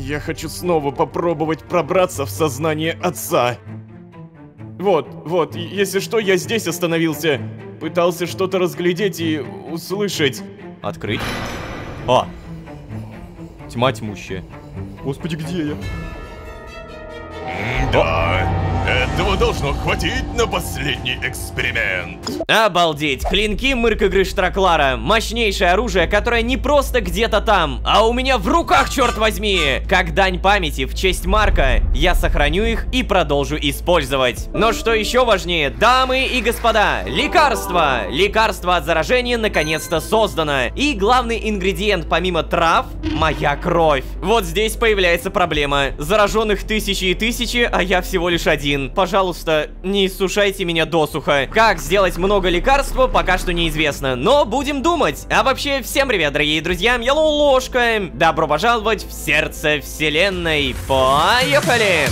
Я хочу снова попробовать пробраться в сознание отца. Вот, если что, я здесь остановился. Пытался что-то разглядеть и услышать. Открыть. А! Тьма тьмущая. Господи, где я? Да, этого должно хватить на последний эксперимент. Обалдеть, клинки Мыркагры Штраклара. Мощнейшее оружие, которое не просто где-то там, а у меня в руках, черт возьми. Как дань памяти в честь Марка, я сохраню их и продолжу использовать. Но что еще важнее, дамы и господа, лекарство. Лекарство от заражения наконец-то создано. И главный ингредиент помимо трав — моя кровь. Вот здесь появляется проблема. Зараженных тысячи и тысячи, а я всего лишь один. Пожалуйста, не иссушайте меня досуха. Как сделать много лекарства, пока что неизвестно, но будем думать. А вообще, всем привет, дорогие друзья, я Лолошка. Добро пожаловать в сердце вселенной. Поехали!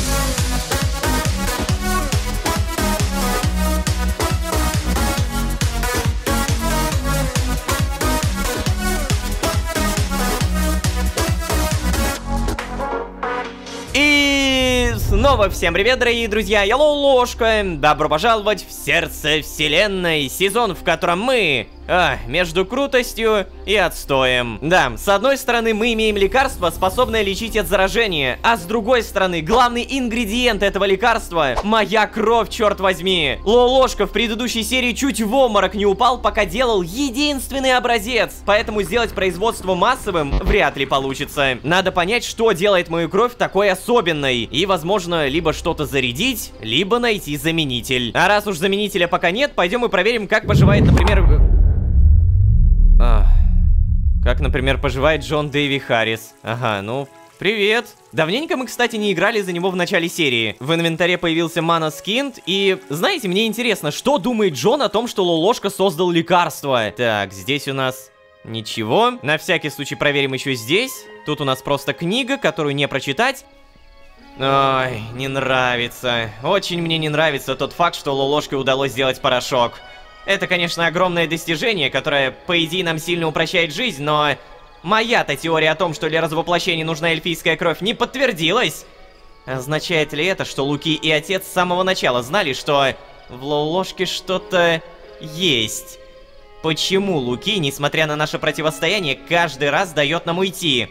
Снова всем привет, дорогие друзья, я Лолошка. Добро пожаловать в сердце вселенной. Сезон, в котором мы... между крутостью и отстоем. Да, с одной стороны мы имеем лекарство, способное лечить от заражения, а с другой стороны главный ингредиент этого лекарства — моя кровь, черт возьми. Лолошка в предыдущей серии чуть в обморок не упал, пока делал единственный образец, поэтому сделать производство массовым вряд ли получится. Надо понять, что делает мою кровь такой особенной, и, возможно, либо что-то зарядить, либо найти заменитель. А раз уж заменителя пока нет, пойдем и проверим, как поживает, например... Как, например, поживает Джон Дэйви Харрис. Ага, ну, привет. Давненько мы, кстати, не играли за него в начале серии. В инвентаре появился Mana Skint, и, знаете, мне интересно, что думает Джон о том, что Лолошка создал лекарство. Так, здесь у нас ничего. На всякий случай проверим еще здесь. Тут у нас просто книга, которую не прочитать. Ой, не нравится. Очень мне не нравится тот факт, что Лолошке удалось сделать порошок. Это, конечно, огромное достижение, которое, по идее, нам сильно упрощает жизнь, но... Моя-то теория о том, что для развоплощения нужна эльфийская кровь, не подтвердилась. Означает ли это, что Луки и отец с самого начала знали, что в Лолошке что-то есть? Почему Луки, несмотря на наше противостояние, каждый раз дает нам уйти?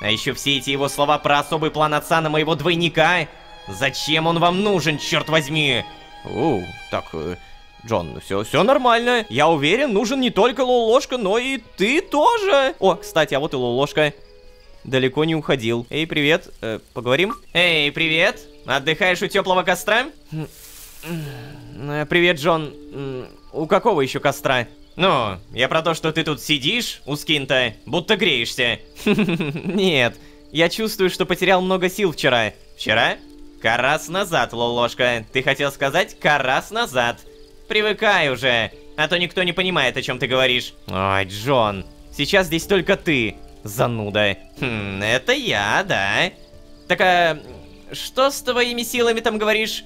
А еще все эти его слова про особый план отца на моего двойника. Зачем он вам нужен, черт возьми? Джон, все нормально. Я уверен, нужен не только Лолошка, но и ты тоже. О, кстати, а вот и Лолошка. Далеко не уходил. Эй, привет. Поговорим? Эй, привет. Отдыхаешь у теплого костра? Привет, Джон. У какого еще костра? Ну, я про то, что ты тут сидишь у Скинта, будто греешься. Нет, я чувствую, что потерял много сил вчера. Вчера? Карас назад, Лолошка. Ты хотел сказать карас назад. Привыкай уже, а то никто не понимает, о чем ты говоришь. Ой, Джон, сейчас здесь только ты, зануда. Это я, да. Так, а что с твоими силами там говоришь?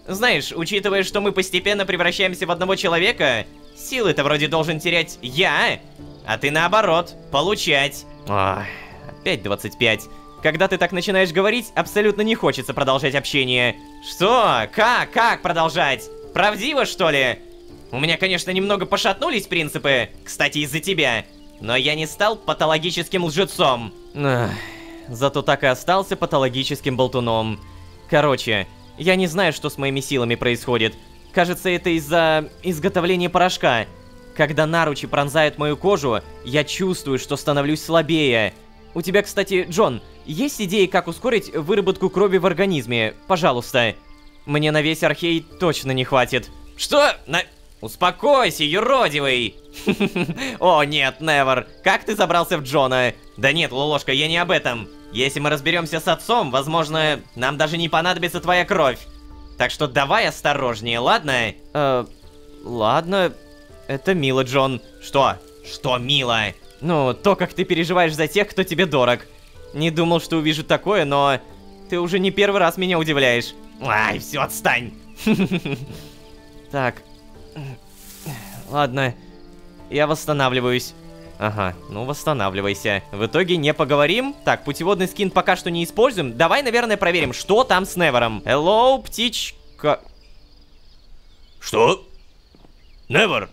Знаешь, учитывая, что мы постепенно превращаемся в одного человека, силы-то вроде должен терять я, а ты наоборот, получать. Ой, опять 25. Когда ты так начинаешь говорить, абсолютно не хочется продолжать общение. Что? Как продолжать? Правдиво, что ли? У меня, конечно, немного пошатнулись принципы, кстати, из-за тебя, но я не стал патологическим лжецом. Зато так и остался патологическим болтуном. Короче, я не знаю, что с моими силами происходит. Кажется, это из-за изготовления порошка. Когда наручи пронзают мою кожу, я чувствую, что становлюсь слабее. У тебя, кстати, Джон, есть идеи, как ускорить выработку крови в организме? Пожалуйста. Мне на весь архей точно не хватит. Что? Успокойся, юродивый! О, нет, Невер. Как ты забрался в Джона? Да нет, Лолошка, я не об этом. Если мы разберемся с отцом, возможно, нам даже не понадобится твоя кровь. Так что давай осторожнее, ладно? Ладно. Это мило, Джон. Что? Что мило? Ну, то, как ты переживаешь за тех, кто тебе дорог. Не думал, что увижу такое, но ты уже не первый раз меня удивляешь. Ай, все, отстань. Так. Ладно. Я восстанавливаюсь. Ага, ну восстанавливайся. В итоге не поговорим. Так, путеводный скин пока что не используем. Давай, наверное, проверим, что там с Невером. Hello, птичка. Что? Невер,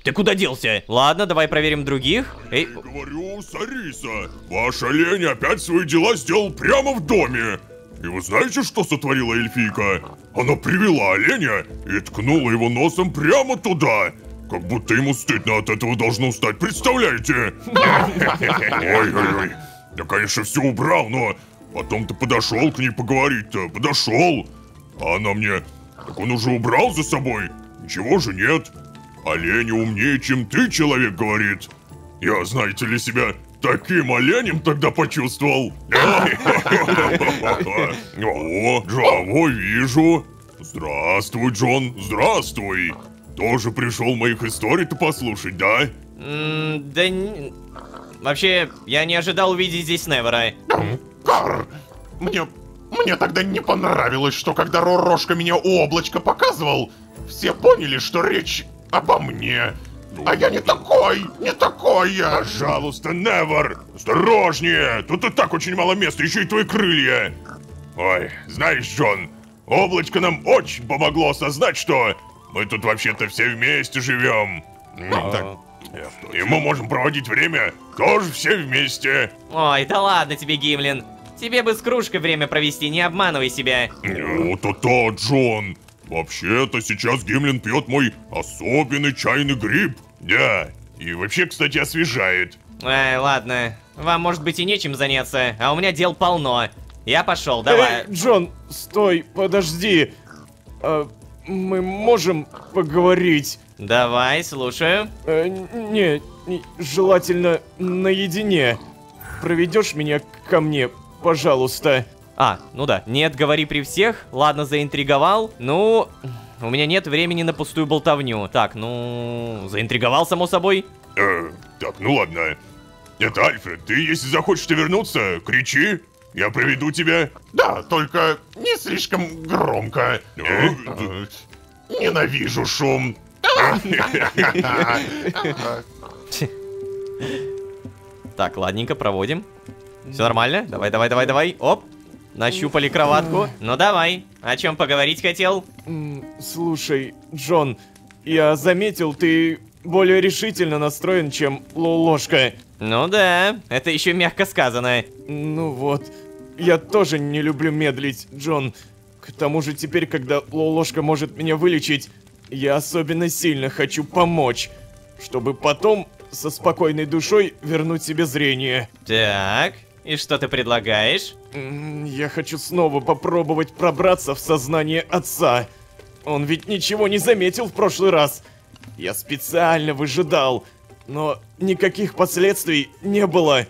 ты куда делся? Ладно, давай проверим других. Эй, Говорю, Сариса, ваш олень опять свои дела сделал прямо в доме. И вы знаете, что сотворила эльфийка? Она привела оленя и ткнула его носом прямо туда. Как будто ему стыдно от этого должно стать, представляете? Ой-ой-ой. Я, конечно, все убрал, но потом ты подошел к ней поговорить-то. Подошел. А она мне... Так он уже убрал за собой? Ничего же нет. Олень умнее, чем ты, человек, говорит. Я, знаете ли, себя таким оленем тогда почувствовал. О, Джаво, вижу. Здравствуй, Джон, здравствуй. Тоже пришел моих историй-то послушать, да? Да вообще, я не ожидал увидеть здесь Невера. Карр, мне тогда не понравилось, что когда Ророшка меня у облачка показывал, все поняли, что речь обо мне. А я не такой я. Пожалуйста, Невер, осторожнее. Тут и так очень мало места, еще и твои крылья. Ой, знаешь, Джон, облачко нам очень помогло осознать, что мы тут вообще-то все вместе живем. И мы можем проводить время тоже все вместе. Ой, да ладно тебе, Гимлин. Тебе бы с кружкой время провести, не обманывай себя. Ну, то-то, Джон. Вообще-то сейчас Гимлин пьет мой особенный чайный гриб. Да, и вообще, кстати, освежает. Ай, ладно. Вам, может быть, и нечем заняться, а у меня дел полно. Я пошел, давай. Джон, стой, подожди. Мы можем поговорить? Давай, слушаю. Не, желательно наедине. Проведешь меня ко мне, пожалуйста. А, ну да, нет, говори при всех. Ладно, заинтриговал. Ну, у меня нет времени на пустую болтовню. Так, ну, заинтриговал, само собой. Так, ну ладно. Это Альфред, ты если захочешь вернуться, кричи. Я приведу тебя. Да, только не слишком громко. Ненавижу шум. Так, ладненько, проводим. Все нормально? Давай. Оп. Нащупали кроватку. Ну давай. О чем поговорить хотел? Слушай, Джон, я заметил, ты более решительно настроен, чем Лолошка. Ну да, это еще мягко сказано. Ну вот, я тоже не люблю медлить, Джон. К тому же теперь, когда Лолошка может меня вылечить, я особенно сильно хочу помочь, чтобы потом со спокойной душой вернуть себе зрение. Так, и что ты предлагаешь? Я хочу снова попробовать пробраться в сознание отца. Он ведь ничего не заметил в прошлый раз. Я специально выжидал, но никаких последствий не было.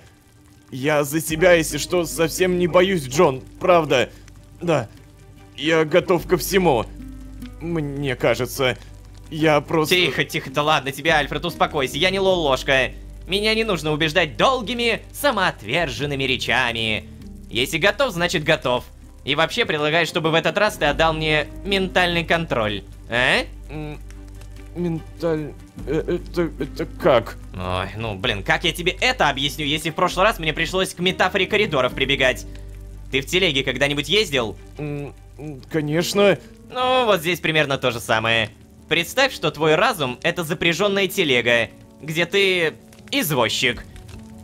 Я за себя, если что, совсем не боюсь, Джон, правда. Да, я готов ко всему. Мне кажется, я просто... Тихо, да ладно тебе, Альфред, успокойся, я не Лолошка. Меня не нужно убеждать долгими, самоотверженными речами. Если готов, значит готов. И вообще предлагаю, чтобы в этот раз ты отдал мне ментальный контроль. А? Это как? Ой, ну блин, как я тебе это объясню, если в прошлый раз мне пришлось к метафоре коридоров прибегать? Ты в телеге когда-нибудь ездил? Конечно. Ну, вот здесь примерно то же самое. Представь, что твой разум — это запряженная телега, где ты извозчик.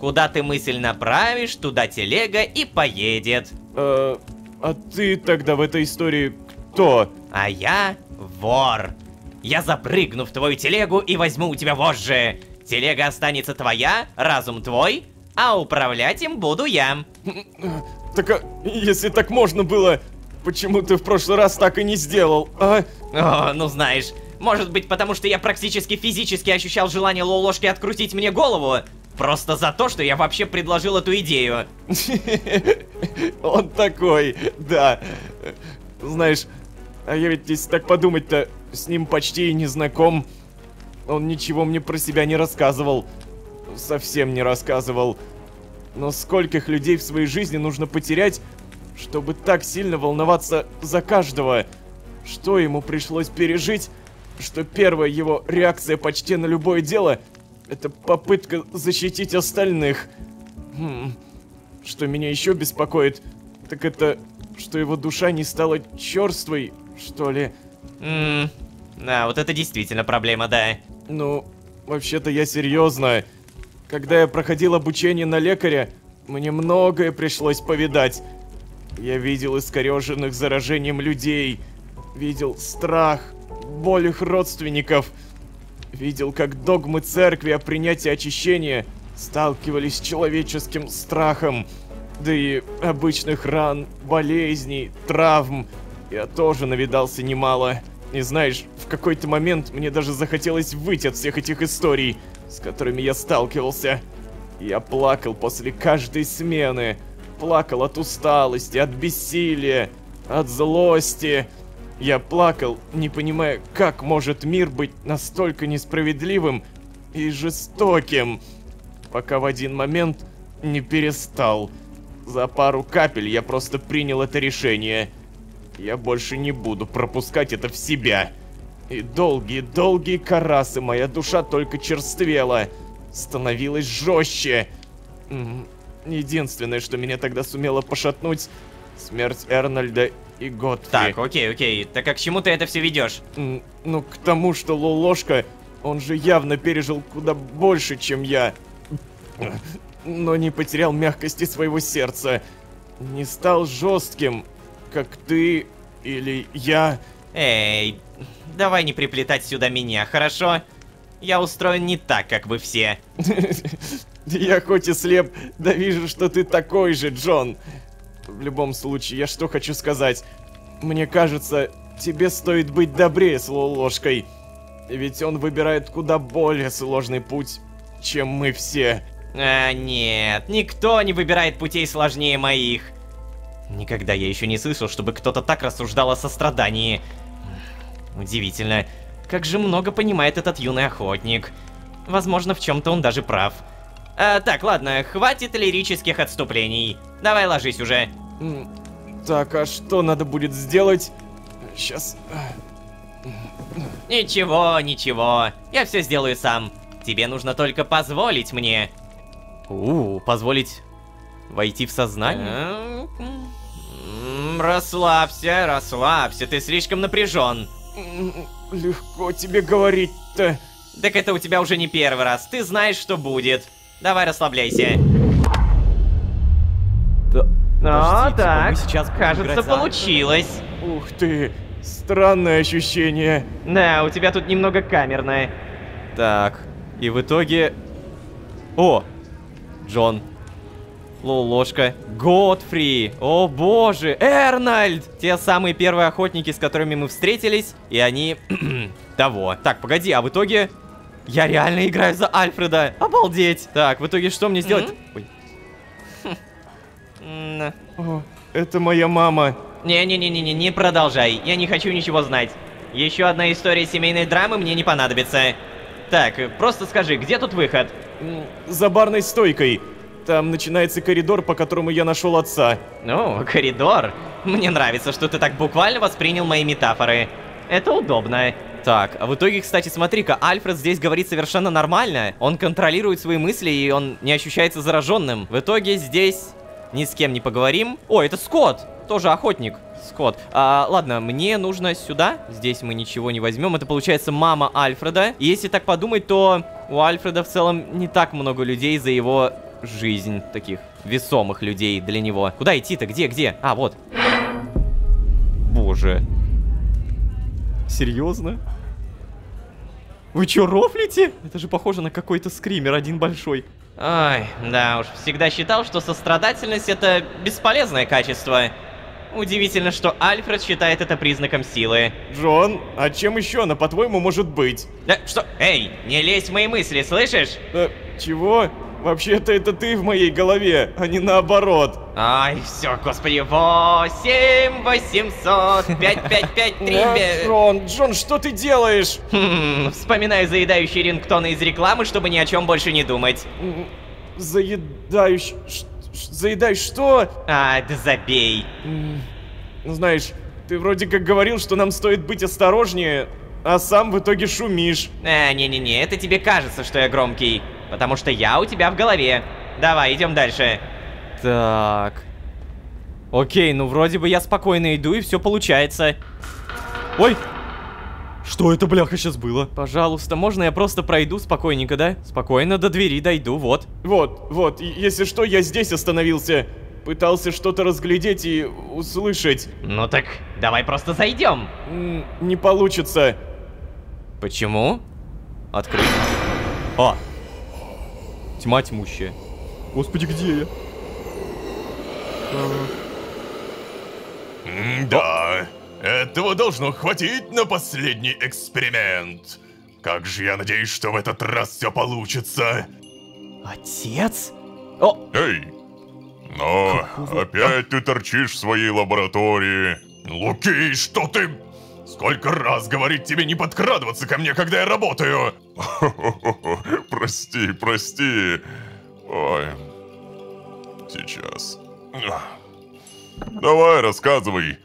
Куда ты мысль направишь, туда телега и поедет. А ты тогда в этой истории кто? А я вор. Я запрыгну в твою телегу и возьму у тебя вожжи. Телега останется твоя, разум твой, а управлять им буду я. Так, если так можно было, почему ты в прошлый раз так и не сделал, а? О, ну знаешь, может быть потому, что я практически физически ощущал желание Лолошки открутить мне голову? Просто за то, что я вообще предложил эту идею. Он такой, да. Знаешь, а я ведь, если так подумать-то, с ним почти и не знаком. Он ничего мне про себя не рассказывал. Совсем не рассказывал. Но скольких людей в своей жизни нужно потерять, чтобы так сильно волноваться за каждого? Что ему пришлось пережить, что первая его реакция почти на любое дело Это попытка защитить остальных. Что меня еще беспокоит, так это, что его душа не стала черствой, что ли. Да, вот это действительно проблема, да. Ну, вообще-то я серьезно. Когда я проходил обучение на лекаря, мне многое пришлось повидать. Я видел искореженных заражением людей, видел страх, боль их родственников, видел, как догмы церкви о принятии очищения сталкивались с человеческим страхом, да и обычных ран, болезней, травм я тоже навидался немало. И знаешь, в какой-то момент мне даже захотелось выйти от всех этих историй, с которыми я сталкивался. Я плакал после каждой смены. Плакал от усталости, от бессилия, от злости. Я плакал, не понимая, как может мир быть настолько несправедливым и жестоким, пока в один момент не перестал. За пару капель я просто принял это решение. Я больше не буду пропускать это в себя. И долгие карасы моя душа только черствела, становилась жестче. Единственное, что меня тогда сумело пошатнуть, смерть Эрнольда и Готфри. Так, окей. Так а к чему ты это все ведешь? Ну, к тому, что Лолошка, он же явно пережил куда больше, чем я. Но не потерял мягкости своего сердца. Не стал жестким, как ты или я. Эй, давай не приплетать сюда меня, хорошо? Я устроен не так, как вы все. Я хоть и слеп, да вижу, что ты такой же, Джон. В любом случае, я что хочу сказать. Мне кажется, тебе стоит быть добрее с Лолошкой. Ведь он выбирает куда более сложный путь, чем мы все. А, нет, никто не выбирает путей сложнее моих. Никогда я еще не слышал, чтобы кто-то так рассуждал о сострадании. Удивительно, как же много понимает этот юный охотник. Возможно, в чем-то он даже прав. Так, ладно, хватит лирических отступлений. Давай ложись уже. Так, а что надо будет сделать? Сейчас. Ничего, я все сделаю сам. Тебе нужно только позволить мне. Позволить войти в сознание? Расслабься, ты слишком напряжен. Легко тебе говорить-то. Так это у тебя уже не первый раз, ты знаешь, что будет. Давай расслабляйся. Так, сейчас кажется, получилось. Ух ты, странное ощущение. Да, у тебя тут немного камерное. Так, и в итоге... О, Джон, Лолошка, Готфри, о боже, Эрнольд! Те самые первые охотники, с которыми мы встретились, и они... того. Так, погоди, а в итоге... Я реально играю за Альфреда, обалдеть! Так, в итоге что мне сделать? Ой. О, это моя мама. Не продолжай, я не хочу ничего знать. Еще одна история семейной драмы мне не понадобится. Так, просто скажи, где тут выход? За барной стойкой. Там начинается коридор, по которому я нашел отца. Ну, коридор? Мне нравится, что ты так буквально воспринял мои метафоры. Это удобно. Так, а в итоге, кстати, смотри-ка, Альфред здесь говорит совершенно нормально. Он контролирует свои мысли, и он не ощущается зараженным. В итоге здесь ни с кем не поговорим. О, это Скотт, тоже охотник. Скотт. Ладно, мне нужно сюда. Здесь мы ничего не возьмем. Это получается мама Альфреда. И если так подумать, то у Альфреда в целом не так много людей за его жизнь. Таких весомых людей для него. Куда идти-то? Где? А, вот. Боже. Серьезно? Вы чё, рофлите? Это же похоже на какой-то скример, один большой. Ай, да уж, всегда считал, что сострадательность — это бесполезное качество. Удивительно, что Альфред считает это признаком силы. Джон, а чем еще она, по-твоему, может быть? Что? Эй, не лезь в мои мысли, слышишь? Чего? Вообще-то это ты в моей голове, а не наоборот. Ай, все, господи, 8 800 5553. Джон, что ты делаешь? Вспоминаю заедающие рингтоны из рекламы, чтобы ни о чем больше не думать. Заедаешь что? Да забей. Знаешь, ты вроде как говорил, что нам стоит быть осторожнее, а сам в итоге шумишь. Не-не-не, это тебе кажется, что я громкий. Потому что я у тебя в голове. Давай, идем дальше. Так. Окей, ну вроде бы я спокойно иду, и все получается. Ой! Что это, бляха, сейчас было? Пожалуйста, можно я просто пройду спокойненько, да? Спокойно до двери дойду, вот. Вот, если что, я здесь остановился. Пытался что-то разглядеть и услышать. Ну так, давай просто зайдем. Не получится. Почему? Открыть. А! Тьма тьмущая. Господи, где я? Да, этого должно хватить на последний эксперимент. Как же я надеюсь, что в этот раз все получится. Отец? О! Эй, но опять ты торчишь в своей лаборатории. Луки, что ты? Сколько раз говорить тебе не подкрадываться ко мне, когда я работаю? Прости, прости. Ой, сейчас. Давай, рассказывай,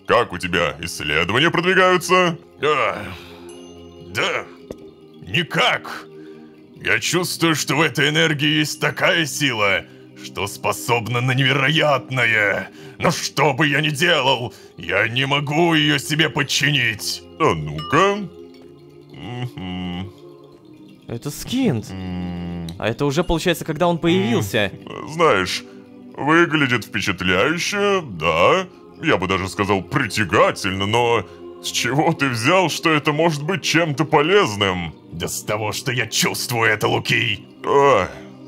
как у тебя исследования продвигаются? Да, никак. Я чувствую, что в этой энергии есть такая сила, что способна на невероятное. Но что бы я ни делал, я не могу ее себе подчинить. А ну-ка. Это Скинт. А это уже получается, когда он появился. Знаешь, выглядит впечатляюще, да. Я бы даже сказал притягательно, но с чего ты взял, что это может быть чем-то полезным? Да с того, что я чувствую это, Луки.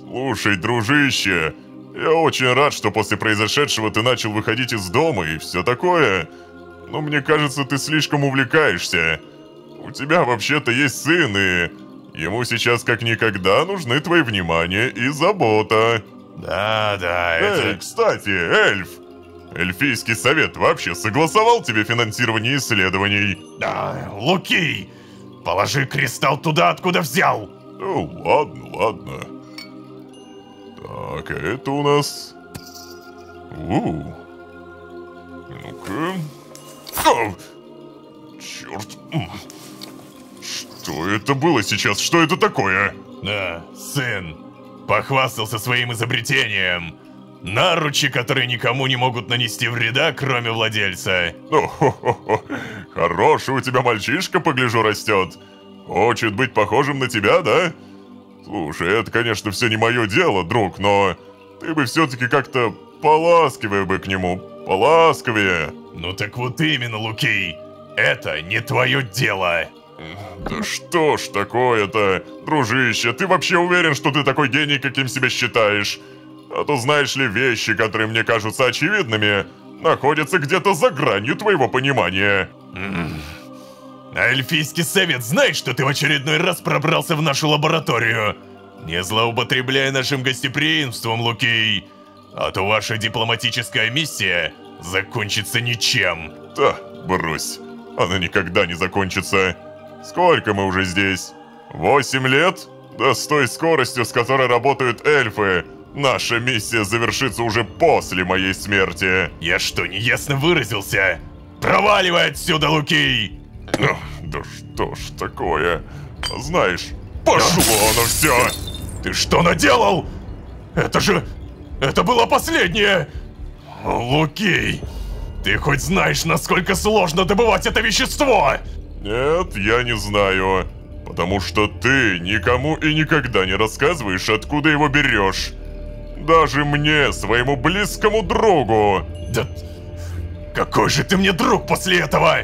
Слушай, дружище, я очень рад, что после произошедшего ты начал выходить из дома и все такое. Но мне кажется, ты слишком увлекаешься. У тебя вообще-то есть сын, и ему сейчас как никогда нужны твои внимание и забота. Да, это... кстати, эльф! Эльфийский совет вообще согласовал тебе финансирование исследований? Да, Луки! Положи кристалл туда, откуда взял! Ну, ладно. Так, а это у нас... Ну-ка... Черт! Что это было сейчас? Что это такое? Сын похвастался своим изобретением. Наручи, которые никому не могут нанести вреда, кроме владельца. Хороший у тебя мальчишка, погляжу, растет. Хочет быть похожим на тебя, да? Слушай, это, конечно, все не мое дело, друг, но ты бы все-таки как-то поласкивее бы к нему. Поласковее. Ну так вот именно, Луки. Это не твое дело. Да что ж такое-то, дружище, ты вообще уверен, что ты такой гений, каким себя считаешь? А то, знаешь ли, вещи, которые мне кажутся очевидными, находятся где-то за гранью твоего понимания. А эльфийский совет знает, что ты в очередной раз пробрался в нашу лабораторию? Не злоупотребляй нашим гостеприимством, Луки, а то ваша дипломатическая миссия закончится ничем. Да, брось, она никогда не закончится. Сколько мы уже здесь? 8 лет? Да с той скоростью, с которой работают эльфы, наша миссия завершится уже после моей смерти. Я что, неясно выразился? Проваливай отсюда, Луки! Да что ж такое? Знаешь, пошло оно все! Ты что наделал? Это было последнее! Луки, ты хоть знаешь, насколько сложно добывать это вещество? Нет, я не знаю. Потому что ты никому и никогда не рассказываешь, откуда его берешь. Даже мне, своему близкому другу. Да какой же ты мне друг после этого?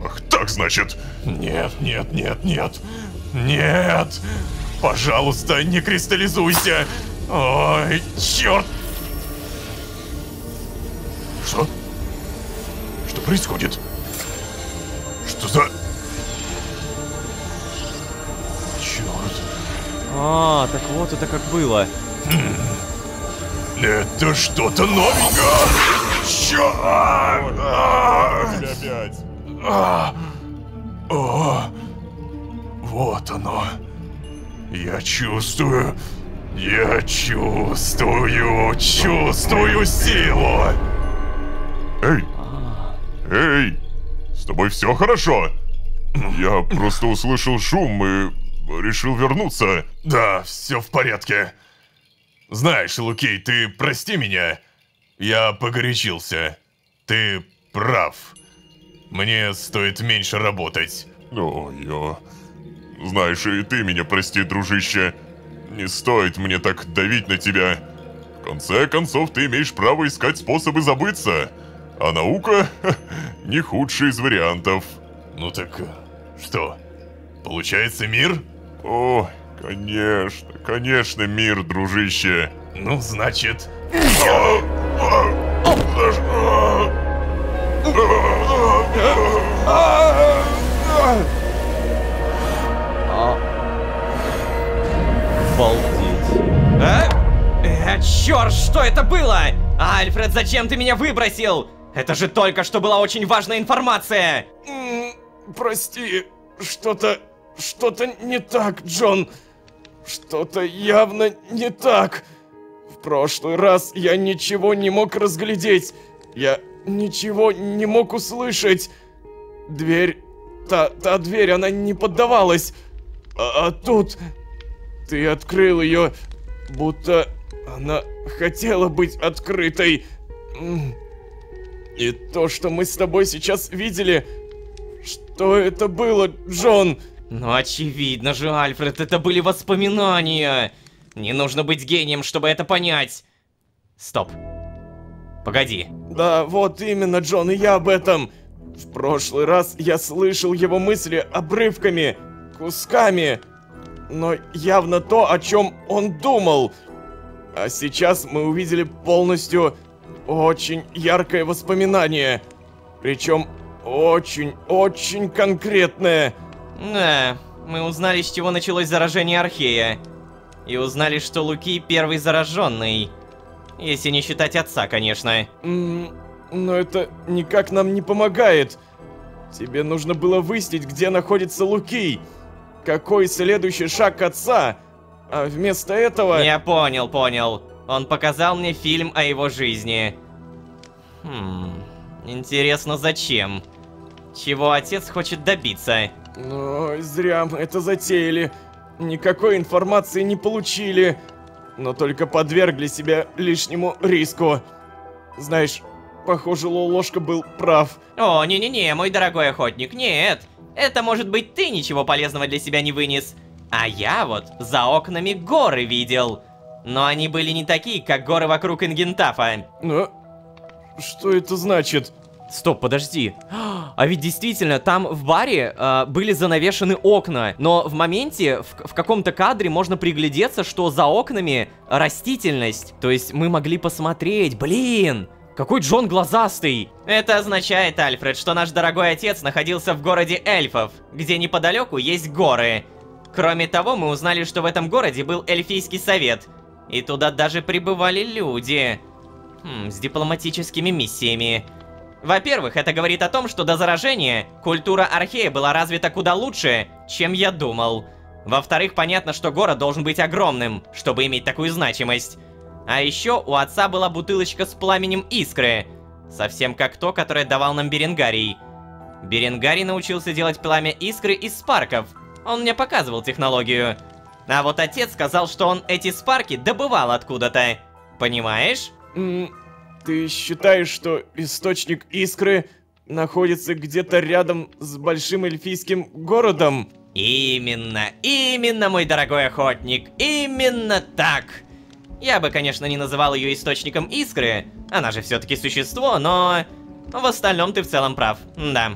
Ах, так значит? Нет. Пожалуйста, не кристаллизуйся. Ой, черт. Что? Что происходит? Что за... Черт. Так вот это как было. Это что-то новенькое! Черт! Тебя опять. Вот оно. Я чувствую силу. Эй, с тобой все хорошо? Я просто услышал шум и решил вернуться. Да, все в порядке. Знаешь, Лукей, ты прости меня. Я погорячился. Ты прав. Мне стоит меньше работать. Ой-ё. Знаешь, и ты меня прости, дружище. Не стоит мне так давить на тебя. В конце концов, ты имеешь право искать способы забыться. А наука не худший из вариантов. Ну так что, получается мир? О, конечно, конечно, мир, дружище. Ну, значит... Чёрт, что это было? Альфред, зачем ты меня выбросил? Это же только что была очень важная информация. Прости, что-то не так, Джон. Что-то явно не так. В прошлый раз я ничего не мог разглядеть. Я ничего не мог услышать. Дверь... Та дверь, она не поддавалась. А тут... Ты открыл ее, будто она хотела быть открытой. И то, что мы с тобой сейчас видели... Что это было, Джон? Ну, очевидно же, Альфред, это были воспоминания. Не нужно быть гением, чтобы это понять. Стоп. Погоди. Да, вот именно, Джон, и я об этом. В прошлый раз я слышал его мысли обрывками, кусками. Но явно то, о чем он думал. А сейчас мы увидели полностью очень яркое воспоминание. Причем очень конкретное. Да, мы узнали, с чего началось заражение Архея. И узнали, что Луки первый зараженный. Если не считать отца, конечно. Но это никак нам не помогает. Тебе нужно было выяснить, где находится Луки. Какой следующий шаг отца? А вместо этого... Я понял. Он показал мне фильм о его жизни. Интересно, зачем? Чего отец хочет добиться? Ну, зря мы это затеяли. Никакой информации не получили. Но только подвергли себя лишнему риску. Знаешь, похоже, Лолошка был прав. О, не-не-не, мой дорогой охотник, нет. Это, может быть, ты ничего полезного для себя не вынес. А я вот за окнами горы видел. Но они были не такие, как горы вокруг Ингентафа. Но что это значит? Стоп, подожди. А ведь действительно, там в баре были занавешены окна. Но в моменте, в каком-то кадре можно приглядеться, что за окнами растительность. То есть мы могли посмотреть, блин, какой Джон глазастый. Это означает, Альфред, что наш дорогой отец находился в городе эльфов, где неподалеку есть горы. Кроме того, мы узнали, что в этом городе был эльфийский совет. И туда даже прибывали люди. С дипломатическими миссиями. Во-первых, это говорит о том, что до заражения культура Архея была развита куда лучше, чем я думал. Во-вторых, понятно, что город должен быть огромным, чтобы иметь такую значимость. А еще у отца была бутылочка с пламенем искры. Совсем как то, которое давал нам Беренгарий. Беренгарий научился делать пламя искры из спарков. Он мне показывал технологию. А вот отец сказал, что он эти спарки добывал откуда-то. Понимаешь? Ты считаешь, что источник искры находится где-то рядом с большим эльфийским городом? Именно, мой дорогой охотник, именно так. Я бы, конечно, не называл ее источником искры, она же все-таки существо, но в остальном ты в целом прав, да.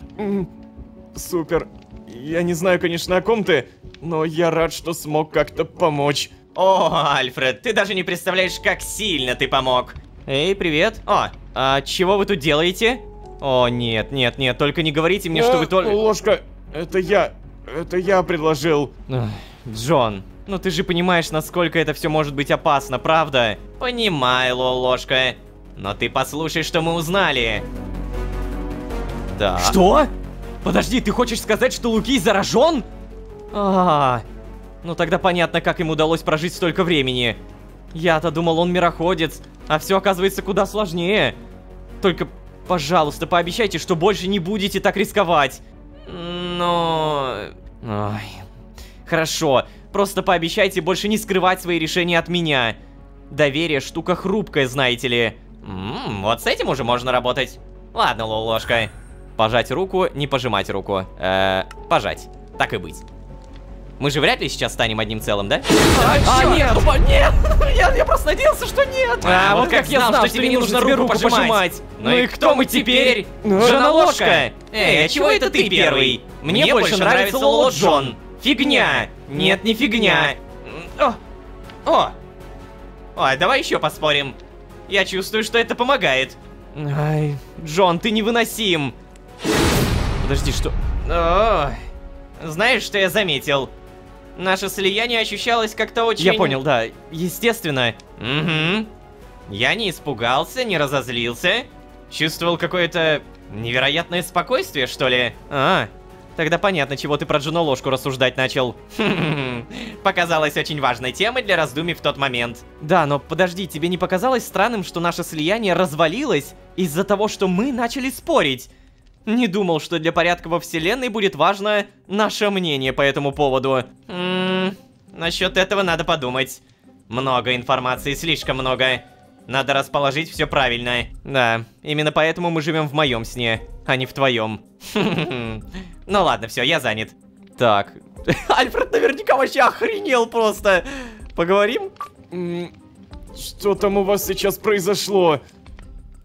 Супер. Я не знаю, конечно, о ком ты, но я рад, что смог как-то помочь. О, Альфред, ты даже не представляешь, как сильно ты помог. Эй, привет. А чего вы тут делаете? О, нет, только не говорите мне, что вы только... Ложка, это я предложил. Джон, ну ты же понимаешь, насколько это все может быть опасно, правда? Понимаю, Ложка. Но ты послушай, что мы узнали. Да. Что? Подожди, ты хочешь сказать, что Луки заражен? Ну тогда понятно, как им удалось прожить столько времени. Я-то думал, он мироходец, а все оказывается куда сложнее. Только, пожалуйста, пообещайте, что больше не будете так рисковать. Но... Ой. Хорошо, просто пообещайте больше не скрывать свои решения от меня. Доверие штука хрупкая, знаете ли. Вот с этим уже можно работать. Ладно, ложка. Пожать руку, не пожимать руку. Пожать. Так и быть. Мы же вряд ли сейчас станем одним целым, да? Нет! Нет! Я просто надеялся, что нет! Вот как я знал, что тебе не нужно руку пожимать! Ну и кто мы теперь? Жена-ложка! Эй, а чего это ты первый? Мне больше нравится Лоло Джон. Фигня! Нет, не фигня. Ой, давай еще поспорим. Я чувствую, что это помогает. Ай, Джон, ты невыносим. Подожди, что... Знаешь, что я заметил? Наше слияние ощущалось как-то очень... Я понял, да, естественно. Угу. Я не испугался, не разозлился. Чувствовал какое-то невероятное спокойствие, что ли? Тогда понятно, чего ты про Джуно-ложку рассуждать начал. Показалось очень важной темой для раздумий в тот момент. Да, но подожди, тебе не показалось странным, что наше слияние развалилось из-за того, что мы начали спорить? Не думал, что для порядка во вселенной будет важно наше мнение по этому поводу. Насчет этого надо подумать. Много информации, слишком много. Надо расположить все правильно. Да, именно поэтому мы живем в моем сне, а не в твоем. Ну ладно, все, я занят. Так, Альфред наверняка вообще охренел просто. Поговорим? Что там у вас сейчас произошло?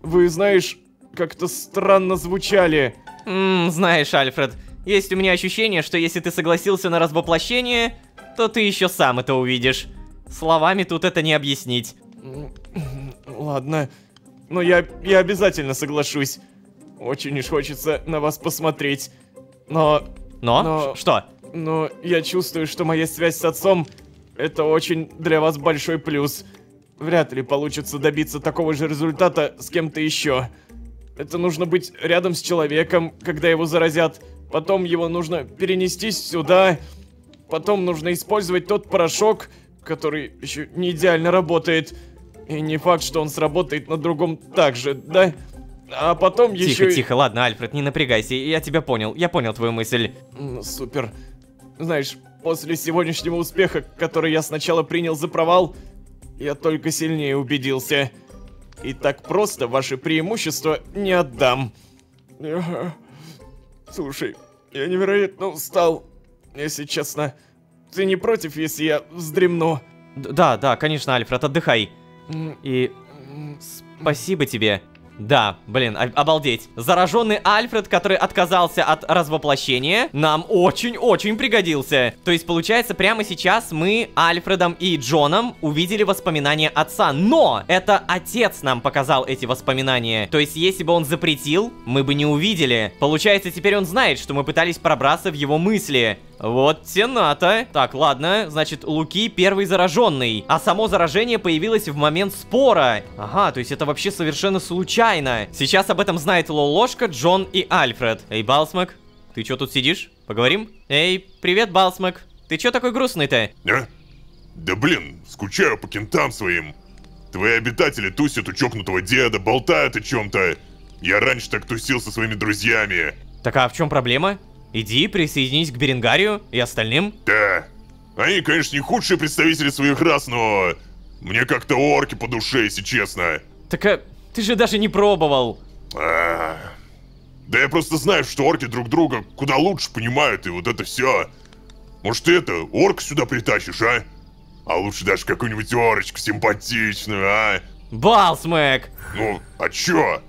Вы, знаешь, как-то странно звучали. Знаешь, Альфред, есть у меня ощущение, что если ты согласился на развоплощение, то ты еще сам это увидишь. Словами тут это не объяснить. Ладно, но я обязательно соглашусь. Очень уж хочется на вас посмотреть. Но... Что? Но я чувствую, что моя связь с отцом — это очень для вас большой плюс. Вряд ли получится добиться такого же результата с кем-то еще. Это нужно быть рядом с человеком, когда его заразят. Потом его нужно перенести сюда. Потом нужно использовать тот порошок, который еще не идеально работает. И не факт, что он сработает на другом так же, да? А потом еще... Тихо, ладно, Альфред, не напрягайся, я тебя понял, я понял твою мысль. Супер. Знаешь, после сегодняшнего успеха, который я сначала принял за провал, я только сильнее убедился. И так просто ваши преимущества не отдам. Слушай, я невероятно устал, если честно. Ты не против, если я вздремну? Да, конечно, Альфред, отдыхай. И... спасибо тебе. Да, блин, обалдеть. Зараженный Альфред, который отказался от развоплощения, нам очень-очень пригодился. То есть, получается, прямо сейчас мы, Альфредом и Джоном, увидели воспоминания отца. Но это отец нам показал эти воспоминания. То есть, если бы он запретил, мы бы не увидели. Получается, теперь он знает, что мы пытались пробраться в его мысли. Вот тена-то. Так, ладно, значит, Луки первый зараженный. А само заражение появилось в момент спора. Ага, то есть это вообще совершенно случайно. Сейчас об этом знает Лолошка, Джон и Альфред. Эй, Балсмак, ты чё тут сидишь? Поговорим? Эй, привет, Балсмак. Ты чё такой грустный-то? А? Да блин, скучаю по кентам своим. Твои обитатели тусят у чокнутого деда, болтают о чем-то. Я раньше так тусил со своими друзьями. Так а в чем проблема? Иди, присоединись к Беренгарию и остальным. Да. Они, конечно, не худшие представители своих рас, но... мне как-то орки по душе, если честно. Так ты же даже не пробовал. Да я просто знаю, что орки друг друга куда лучше понимают, и вот это все. Может, ты орк сюда притащишь, а? А лучше даже какую-нибудь орочку симпатичную, а? Балсмэк! Ну, а чё?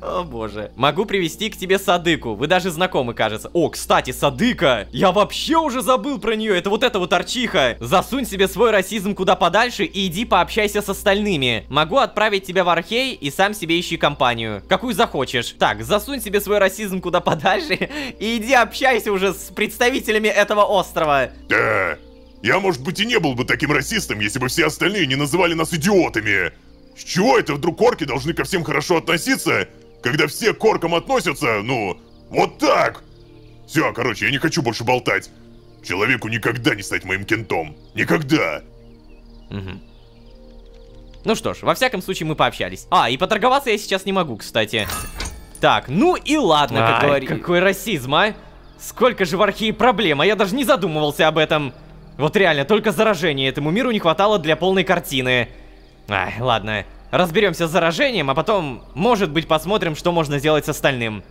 О боже. Могу привести к тебе Садыку. Вы даже знакомы, кажется. О, кстати, Садыка! Я вообще уже забыл про нее. Это вот эта вот арчиха. Засунь себе свой расизм куда подальше и иди пообщайся с остальными. Могу отправить тебя в Архей и сам себе ищи компанию. Какую захочешь. Так, засунь себе свой расизм куда подальше и иди общайся уже с представителями этого острова. Да. Я, может быть, и не был бы таким расистом, если бы все остальные не называли нас идиотами. С чего это вдруг орки должны ко всем хорошо относиться, когда все к оркам относятся, ну, вот так? Все, короче, я не хочу больше болтать. Человеку никогда не стать моим кентом. Никогда. Угу. Ну что ж, во всяком случае мы пообщались. И поторговаться я сейчас не могу, кстати. Так, ну и ладно, как Ай, говорится. Какой расизм, а? Сколько же в Архее проблем, а я даже не задумывался об этом. Вот реально, только заражения этому миру не хватало для полной картины. Ай, ладно. Разберемся с заражением, а потом, может быть, посмотрим, что можно сделать с остальным.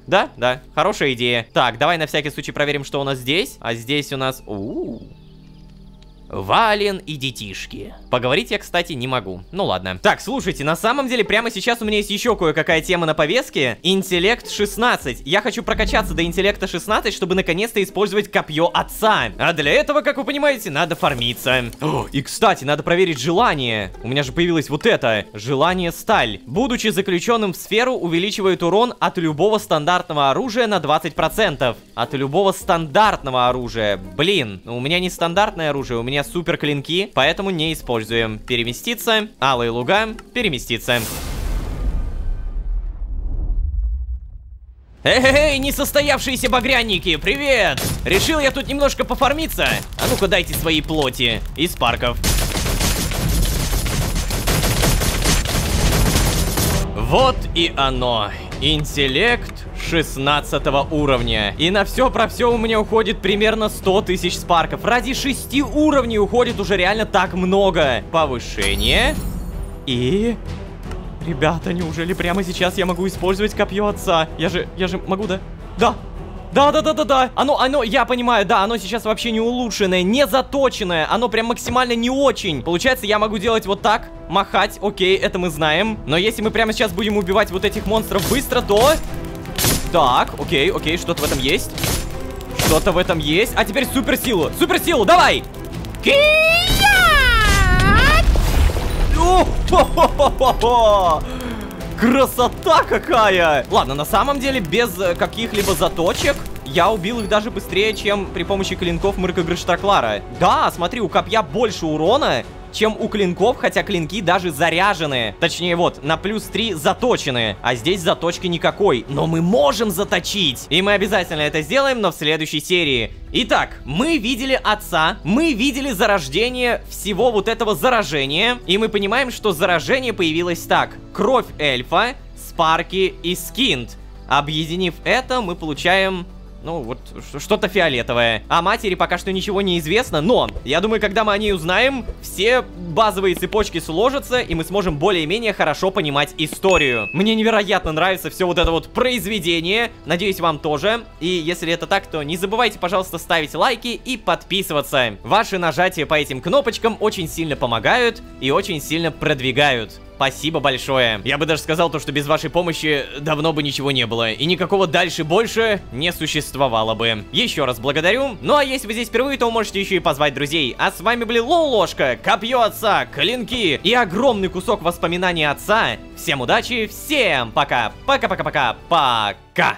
Да, да, хорошая идея. Так, давай на всякий случай проверим, что у нас здесь. А здесь у нас... Вален и детишки. Поговорить я, кстати, не могу. Ну ладно. Так, слушайте, на самом деле, прямо сейчас у меня есть еще кое-какая тема на повестке. Интеллект 16. Я хочу прокачаться до интеллекта 16, чтобы наконец-то использовать копье отца. А для этого, как вы понимаете, надо фармиться. О, и, кстати, надо проверить желание. У меня же появилось вот это. Желание сталь. Будучи заключенным в сферу, увеличивает урон от любого стандартного оружия на 20%. От любого стандартного оружия. Блин, у меня не стандартное оружие, у меня супер клинки, поэтому не используем. Переместиться. Алые луга. Переместиться. Эй, несостоявшиеся багрянники, привет! Решил я тут немножко пофармиться. А ну-ка дайте свои плоти из парков. Вот и оно. Интеллект 16 уровня. И на все про все у меня уходит примерно 100 тысяч спарков. Ради 6 уровней уходит уже реально так много. Повышение. И... Ребята, неужели прямо сейчас я могу использовать копье отца? Я же могу, да? Да! Да. Оно, я понимаю, да, оно сейчас вообще не улучшенное, не заточенное. Оно прям максимально не очень. Получается, я могу делать вот так, махать, окей, это мы знаем. Но если мы прямо сейчас будем убивать вот этих монстров быстро, то... Так, окей, что-то в этом есть. Что-то в этом есть. А теперь суперсилу, давай! Красота какая! Ладно, на самом деле, без каких-либо заточек я убил их даже быстрее, чем при помощи клинков Мрка-Грыштраклара. Да, смотри, у копья больше урона, чем у клинков, хотя клинки даже заряжены. Точнее, вот, на +3 заточены. А здесь заточки никакой. Но мы можем заточить. И мы обязательно это сделаем, но в следующей серии. Итак, мы видели отца, мы видели зарождение всего вот этого заражения. И мы понимаем, что заражение появилось так. Кровь эльфа, спарки и скинт. Объединив это, мы получаем... Ну, вот, что-то фиолетовое. О матери пока что ничего не известно, но я думаю, когда мы о ней узнаем, все базовые цепочки сложатся, и мы сможем более-менее хорошо понимать историю. Мне невероятно нравится все вот это вот произведение. Надеюсь, вам тоже. И если это так, то не забывайте, пожалуйста, ставить лайки и подписываться. Ваши нажатия по этим кнопочкам очень сильно помогают и очень сильно продвигают. Спасибо большое. Я бы даже сказал то, что без вашей помощи давно бы ничего не было. И никакого дальше больше не существовало бы. Еще раз благодарю. Ну а если вы здесь впервые, то можете еще и позвать друзей. А с вами были Лолошка, Копье Отца, Клинки и огромный кусок воспоминаний отца. Всем удачи, всем пока. Пока-пока-пока-пока.